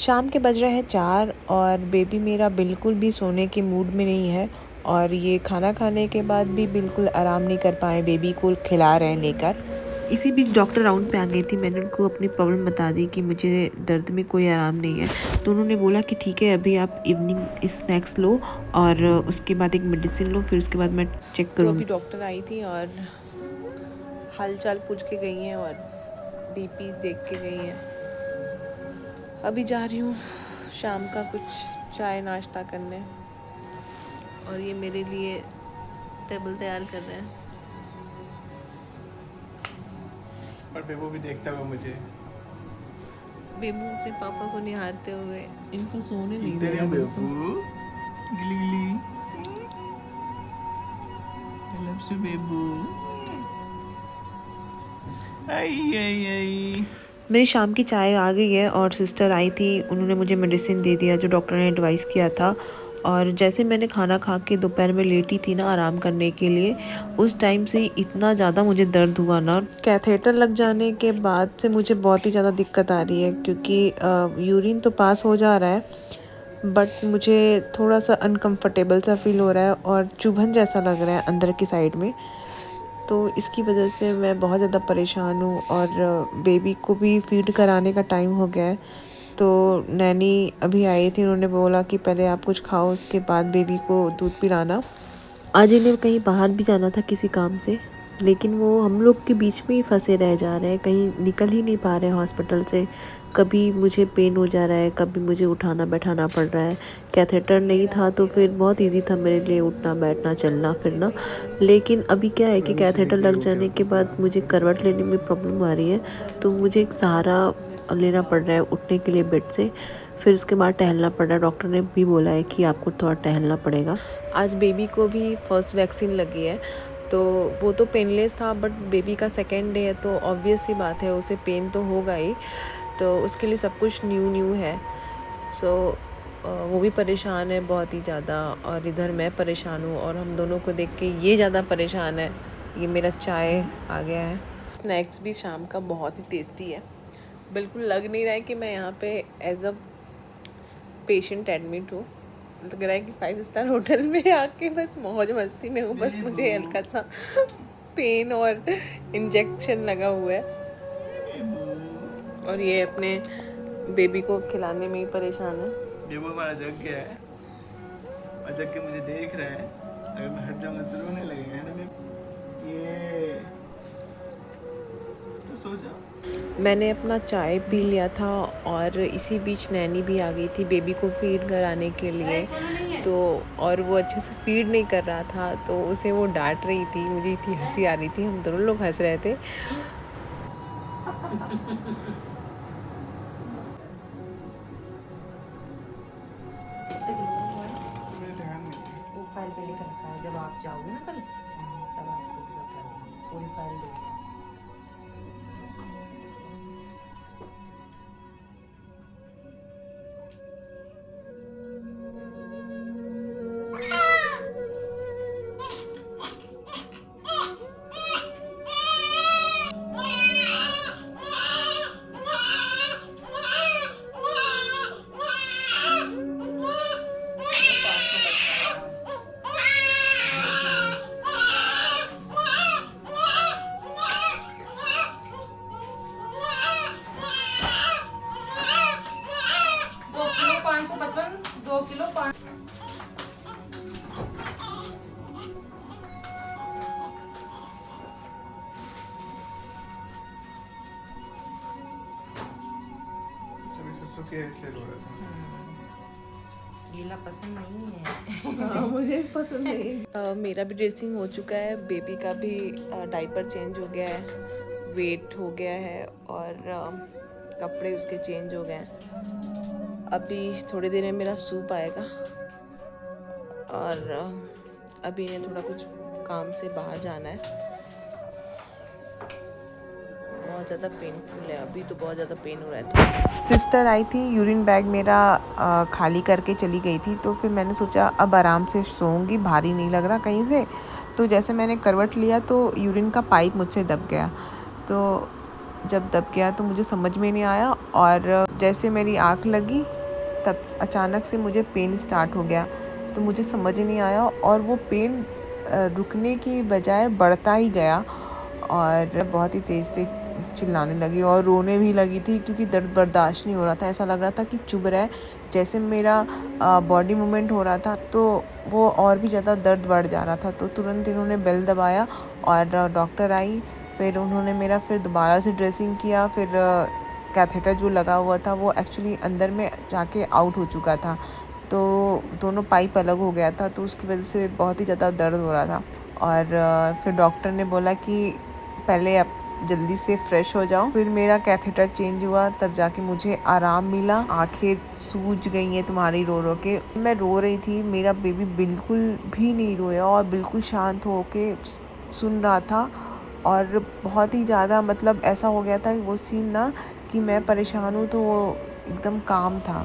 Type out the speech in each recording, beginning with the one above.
शाम के बज रहे हैं 4 और बेबी मेरा बिल्कुल भी सोने के मूड में नहीं है और ये खाना खाने के बाद भी बिल्कुल आराम नहीं कर पाए। बेबी को खिला रहे हैं लेकर। इसी बीच डॉक्टर राउंड पे आ गई थी। मैंने उनको अपनी प्रॉब्लम बता दी कि मुझे दर्द में कोई आराम नहीं है। तो उन्होंने बोला कि ठीक है, अभी आप इवनिंग स्नैक्स लो और उसके बाद एक मेडिसिन लो, फिर उसके बाद मैं चेक करूँगी। तो अभी डॉक्टर आई थी और हाल चाल पूछ के गई हैं और बीपी देख के गई हैं। अभी जा रही हूँ शाम का कुछ चाय नाश्ता करने और ये मेरे लिए टेबल तैयार कर रहे हैं। और बेबू भी देखता हुआ मुझे। बेबू अपने पापा को निहारते हुए इनको सोने नहीं दे इधर रहा। है बेबू, गिली गिली। I love you बेबू। आई आई आई। मेरी शाम की चाय आ गई है और सिस्टर आई थी, उन्होंने मुझे मेडिसिन दे दिया जो डॉक्टर ने एडवाइस किया था। और जैसे मैंने खाना खा के दोपहर में लेटी थी ना आराम करने के लिए, उस टाइम से इतना ज़्यादा मुझे दर्द हुआ ना। कैथेटर लग जाने के बाद से मुझे बहुत ही ज़्यादा दिक्कत आ रही है क्योंकि यूरिन तो पास हो जा रहा है बट मुझे थोड़ा सा अनकंफर्टेबल सा फील हो रहा है और चुभन जैसा लग रहा है अंदर की साइड में। तो इसकी वजह से मैं बहुत ज़्यादा परेशान हूँ और बेबी को भी फीड कराने का टाइम हो गया है। तो नैनी अभी आई थी, उन्होंने बोला कि पहले आप कुछ खाओ उसके बाद बेबी को दूध पिलाना। आज इन्हें कहीं बाहर भी जाना था किसी काम से, लेकिन वो हम लोग के बीच में ही फंसे रह जा रहे हैं, कहीं निकल ही नहीं पा रहे हैं हॉस्पिटल से। कभी मुझे पेन हो जा रहा है, कभी मुझे उठाना बैठाना पड़ रहा है। कैथेटर नहीं था तो फिर बहुत इजी था मेरे लिए उठना बैठना चलना फिरना, लेकिन अभी क्या है कि कैथेटर लग जाने के बाद मुझे करवट लेने में प्रॉब्लम आ रही है। तो मुझे एक सहारा लेना पड़ रहा है उठने के लिए बेड से, फिर उसके बाद टहलना पड़ रहा है। डॉक्टर ने भी बोला है कि आपको थोड़ा टहलना पड़ेगा। आज बेबी को भी फर्स्ट वैक्सीन लगी है तो वो तो पेनलेस था, बट बेबी का सेकेंड डे है तो ऑब्वियस सी बात है उसे पेन तो होगा ही, तो उसके लिए सब कुछ न्यू है। सो वो भी परेशान है बहुत ही ज़्यादा और इधर मैं परेशान हूँ और हम दोनों को देख के ये ज़्यादा परेशान है। ये मेरा चाय आ गया है। स्नैक्स भी शाम का बहुत ही टेस्टी है। बिल्कुल लग नहीं रहा है कि मैं यहाँ पे एज अ पेशेंट एडमिट हूँ। लग रहा है कि 5 स्टार होटल में आके बस मौज मस्ती में हूँ। बस मुझे हल्का सा पेन और इंजेक्शन लगा हुआ है और ये अपने बेबी को खिलाने में ही परेशान है। बेबू हमारा जग गया है और जग के मुझे देख रहा है। अगर मैं हट जाऊंगा तो रोने लगेगा है ना बेबू। ये तो सो जाओ। मैंने अपना चाय पी लिया था और इसी बीच नैनी भी आ गई थी बेबी को फीड कराने के लिए। तो और वो अच्छे से फीड नहीं कर रहा था तो उसे वो डांट रही थी, मुझे इतनी हंसी आ रही थी, हम दोनों लोग हंस रहे थे। मेरे ध्यान में था। वो फाइल पे लिख रखा है, जब आप जाओगे ना कल तब आपको भी बता देंगे, पूरी फाइल देंगे। इसलिए रो रहा था। गीला पसंद नहीं है। हाँ, मुझे पसंद नहीं। मेरा भी ड्रेसिंग हो चुका है, बेबी का भी डाइपर चेंज हो गया है, वेट हो गया है और कपड़े उसके चेंज हो गए हैं। अभी थोड़ी देर में मेरा सूप आएगा और अभी इन्हें थोड़ा कुछ काम से बाहर जाना है। बहुत ज़्यादा पेनफुल है, अभी तो बहुत ज़्यादा पेन हो रहा है। सिस्टर आई थी, यूरिन बैग मेरा खाली करके चली गई थी, तो फिर मैंने सोचा अब आराम से सोऊंगी, भारी नहीं लग रहा कहीं से। तो जैसे मैंने करवट लिया तो यूरिन का पाइप मुझसे दब गया, तो जब दब गया तो मुझे समझ में नहीं आया, और जैसे मेरी आँख लगी तब अचानक से मुझे पेन स्टार्ट हो गया। तो मुझे समझ नहीं आया, और वो पेन रुकने की बजाय बढ़ता ही गया, और बहुत ही तेज़ चिल्लाने लगी और रोने भी लगी थी, क्योंकि दर्द बर्दाश्त नहीं हो रहा था। ऐसा लग रहा था कि चुभ रहा है। जैसे मेरा बॉडी मूवमेंट हो रहा था तो वो और भी ज़्यादा दर्द बढ़ जा रहा था। तो तुरंत इन्होंने बेल दबाया और डॉक्टर आई। फिर उन्होंने मेरा फिर दोबारा से ड्रेसिंग किया। फिर कैथेटर जो लगा हुआ था वो एक्चुअली अंदर में जाके आउट हो चुका था, तो दोनों पाइप अलग हो गया था, तो उसकी वजह से बहुत ही ज़्यादा दर्द हो रहा था। और फिर डॉक्टर ने बोला कि पहले आप जल्दी से फ्रेश हो जाओ। फिर मेरा कैथेटर चेंज हुआ, तब जाके मुझे आराम मिला। आंखें सूज गई हैं तुम्हारी रो रो के। मैं रो रही थी, मेरा बेबी बिल्कुल भी नहीं रोया और बिल्कुल शांत होके सुन रहा था। और बहुत ही ज़्यादा मतलब ऐसा हो गया था वो सीन ना, कि मैं परेशान हूँ तो वो एकदम काम था।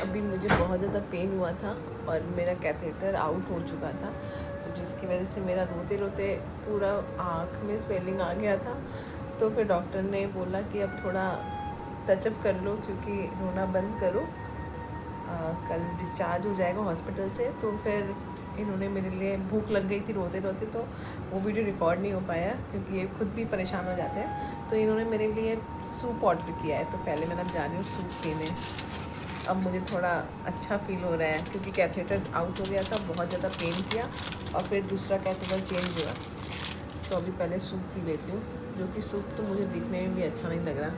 अभी मुझे बहुत ज़्यादा पेन हुआ था और मेरा कैथेटर आउट हो चुका था, जिसकी वजह से मेरा रोते रोते पूरा आँख में स्वेलिंग आ गया था। तो फिर डॉक्टर ने बोला कि अब थोड़ा टचअप कर लो, क्योंकि रोना बंद करो, कल डिस्चार्ज हो जाएगा हॉस्पिटल से। तो फिर इन्होंने मेरे लिए, भूख लग गई थी रोते रोते, तो वो वीडियो रिकॉर्ड नहीं हो पाया क्योंकि ये खुद भी परेशान हो जाते हैं। तो इन्होंने मेरे लिए सूप ऑर्डर किया है, तो पहले मैं अब जा रही हूँ सूप पीने। अब मुझे थोड़ा अच्छा फील हो रहा है, क्योंकि कैथेटर आउट हो गया था, बहुत ज़्यादा पेन किया, और फिर दूसरा कैथेटर चेंज हुआ। तो अभी पहले सूप पी लेती हूँ, जो कि सूप तो मुझे दिखने में भी अच्छा नहीं लग रहा।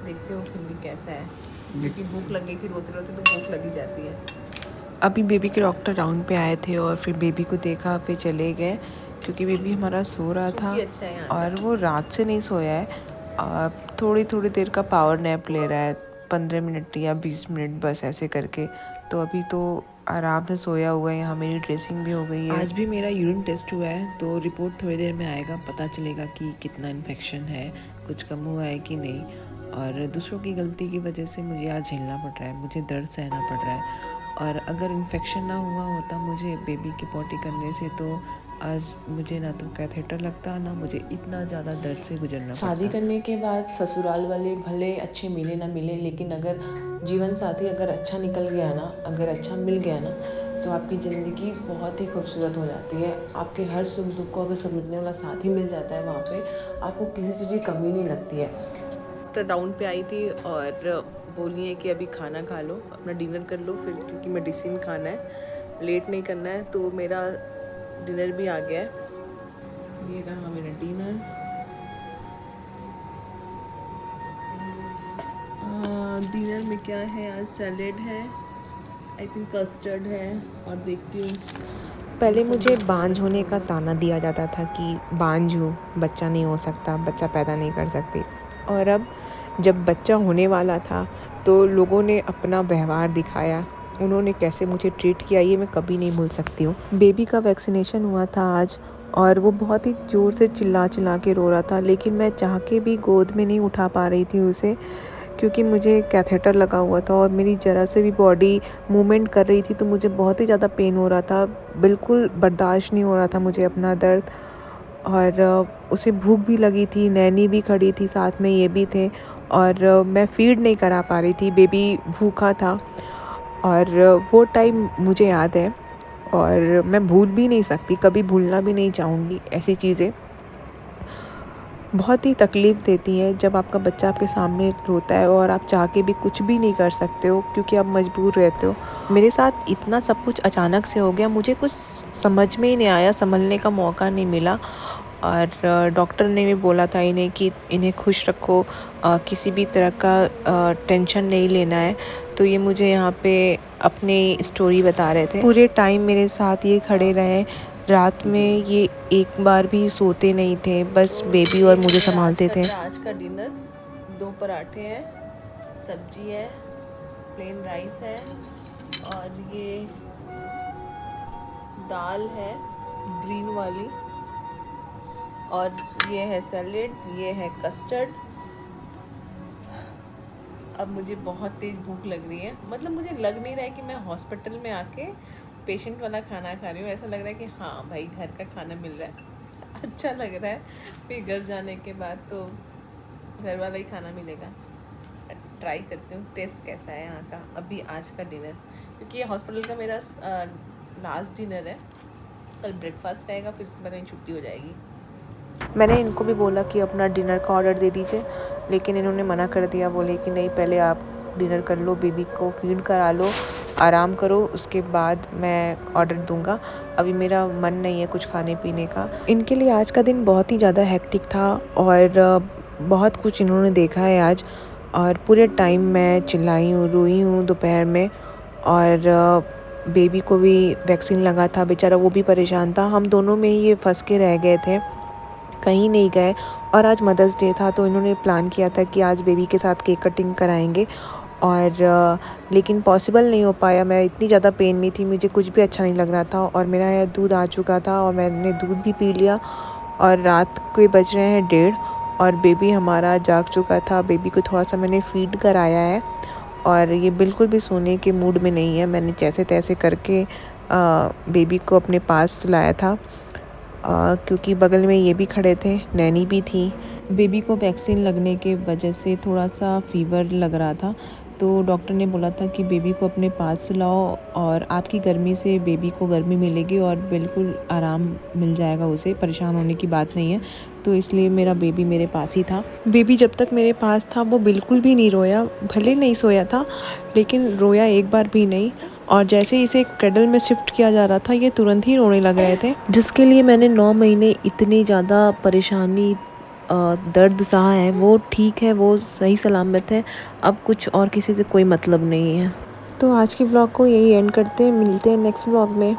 देखते हो फिर भी कैसा है, क्योंकि भूख लग गई थी रोते रोते, तो भूख लगी जाती है। अभी बेबी के डॉक्टर राउंड पे आए थे और फिर बेबी को देखा, फिर चले गए, क्योंकि बेबी हमारा सो रहा था। अच्छा है और वो रात से नहीं सोया है, थोड़ी थोड़ी देर का पावर नैप ले रहा है, 15 मिनट या 20 मिनट बस ऐसे करके। तो अभी तो आराम से सोया हुआ है। यहाँ मेरी ड्रेसिंग भी हो गई है। आज भी मेरा यूरिन टेस्ट हुआ है, तो रिपोर्ट थोड़ी देर में आएगा, पता चलेगा कि कितना इन्फेक्शन है, कुछ कम हुआ है कि नहीं। और दूसरों की गलती की वजह से मुझे आज झेलना पड़ रहा है, मुझे दर्द सहना पड़ रहा है। और अगर इन्फेक्शन ना हुआ होता मुझे बेबी की पॉटी करने से, तो आज मुझे ना तो कैथेटर लगता, ना मुझे इतना ज़्यादा दर्द से गुजरना पड़ता। शादी करने के बाद ससुराल वाले भले अच्छे मिले ना मिले, लेकिन अगर जीवन साथी अगर अच्छा निकल गया ना, अगर अच्छा मिल गया ना, तो आपकी ज़िंदगी बहुत ही खूबसूरत हो जाती है। आपके हर सुख दुख को अगर समझने वाला साथी मिल जाता है, वहाँ पे आपको किसी चीज़ की कमी नहीं लगती है। डॉक्टर राउंड पे आई थी और बोली है कि अभी खाना खा लो, अपना डिनर कर लो फिर, क्योंकि मेडिसिन खाना है, लेट नहीं करना है। तो मेरा डिनर भी आ गया है। ये रहा मेरा डिनर। डिनर में क्या है, आज सैलेड है, आई थिंक कस्टर्ड है, और देखती हूँ। पहले मुझे बांझ होने का ताना दिया जाता था कि बांझ हूँ, बच्चा नहीं हो सकता, बच्चा पैदा नहीं कर सकती। और अब जब बच्चा होने वाला था तो लोगों ने अपना व्यवहार दिखाया, उन्होंने कैसे मुझे ट्रीट किया, ये मैं कभी नहीं भूल सकती हूँ। बेबी का वैक्सीनेशन हुआ था आज, और वो बहुत ही ज़ोर से चिल्ला चिल्ला के रो रहा था, लेकिन मैं चाह के भी गोद में नहीं उठा पा रही थी उसे, क्योंकि मुझे कैथेटर लगा हुआ था और मेरी ज़रा से भी बॉडी मूवमेंट कर रही थी तो मुझे बहुत ही ज़्यादा पेन हो रहा था। बिल्कुल बर्दाश्त नहीं हो रहा था मुझे अपना दर्द, और उसे भूख भी लगी थी, नैनी भी खड़ी थी साथ में, ये भी थे, और मैं फीड नहीं करा पा रही थी, बेबी भूखा था। और वो टाइम मुझे याद है और मैं भूल भी नहीं सकती, कभी भूलना भी नहीं चाहूँगी ऐसी चीज़ें। बहुत ही तकलीफ़ देती है जब आपका बच्चा आपके सामने रोता है और आप चाह के भी कुछ भी नहीं कर सकते हो, क्योंकि आप मजबूर रहते हो। मेरे साथ इतना सब कुछ अचानक से हो गया, मुझे कुछ समझ में ही नहीं आया, संभलने का मौका नहीं मिला। और डॉक्टर ने भी बोला था इन्हें कि इन्हें खुश रखो, किसी भी तरह का टेंशन नहीं लेना है। तो ये मुझे यहाँ पे अपनी स्टोरी बता रहे थे। पूरे टाइम मेरे साथ ये खड़े रहे, रात में ये एक बार भी सोते नहीं थे, बस बेबी और मुझे संभालते थे। आज का डिनर 2 पराठे हैं, सब्जी है, प्लेन राइस है, और ये दाल है ग्रीन वाली, और ये है सैलेड, ये है कस्टर्ड। अब मुझे बहुत तेज़ भूख लग रही है, मतलब मुझे लग नहीं रहा है कि मैं हॉस्पिटल में आके पेशेंट वाला खाना खा रही हूँ, ऐसा लग रहा है कि हाँ भाई घर का खाना मिल रहा है। अच्छा लग रहा है। फिर घर जाने के बाद तो घर वाला ही खाना मिलेगा। ट्राई करती हूँ टेस्ट कैसा है यहाँ का अभी आज का डिनर, क्योंकि ये हॉस्पिटल का मेरा लास्ट डिनर है। कल ब्रेकफास्ट रहेगा, फिर उसके बाद मेरी छुट्टी हो जाएगी। मैंने इनको भी बोला कि अपना डिनर का ऑर्डर दे दीजिए, लेकिन इन्होंने मना कर दिया। बोले कि नहीं, पहले आप डिनर कर लो, बेबी को फीड करा लो, आराम करो, उसके बाद मैं ऑर्डर दूंगा। अभी मेरा मन नहीं है कुछ खाने पीने का। इनके लिए आज का दिन बहुत ही ज़्यादा हेक्टिक था और बहुत कुछ इन्होंने देखा है आज। और पूरे टाइम मैं चिल्लाई हूँ, रोई हूँ दोपहर में। और बेबी को भी वैक्सीन लगा था, बेचारा वो भी परेशान था। हम दोनों में ही ये फंस के रह गए थे, कहीं नहीं गए। और आज मदर्स डे था तो इन्होंने प्लान किया था कि आज बेबी के साथ केक कटिंग कराएंगे, और लेकिन पॉसिबल नहीं हो पाया। मैं इतनी ज़्यादा पेन में थी, मुझे कुछ भी अच्छा नहीं लग रहा था। और मेरा यहाँ दूध आ चुका था और मैंने दूध भी पी लिया। और रात के बज रहे हैं 1:30 और बेबी हमारा जाग चुका था। बेबी को थोड़ा सा मैंने फीड कराया है और ये बिल्कुल भी सोने के मूड में नहीं है। मैंने जैसे तैसे करके बेबी को अपने पास सुलाया था, क्योंकि बगल में ये भी खड़े थे, नैनी भी थी। बेबी को वैक्सीन लगने के वजह से थोड़ा सा फ़ीवर लग रहा था, तो डॉक्टर ने बोला था कि बेबी को अपने पास सुलाओ और आपकी गर्मी से बेबी को गर्मी मिलेगी और बिल्कुल आराम मिल जाएगा उसे, परेशान होने की बात नहीं है। तो इसलिए मेरा बेबी मेरे पास ही था। बेबी जब तक मेरे पास था वो बिल्कुल भी नहीं रोया, भले नहीं सोया था लेकिन रोया एक बार भी नहीं। और जैसे इसे क्रैडल में शिफ्ट किया जा रहा था ये तुरंत ही रोने लग रहे थे, जिसके लिए मैंने 9 महीने इतनी ज़्यादा परेशानी दर्द सहा है। वो ठीक है, वो सही सलामत है। अब कुछ और किसी से कोई मतलब नहीं है। तो आज की ब्लॉग को यही एंड करते हैं, मिलते हैं नेक्स्ट ब्लॉग में।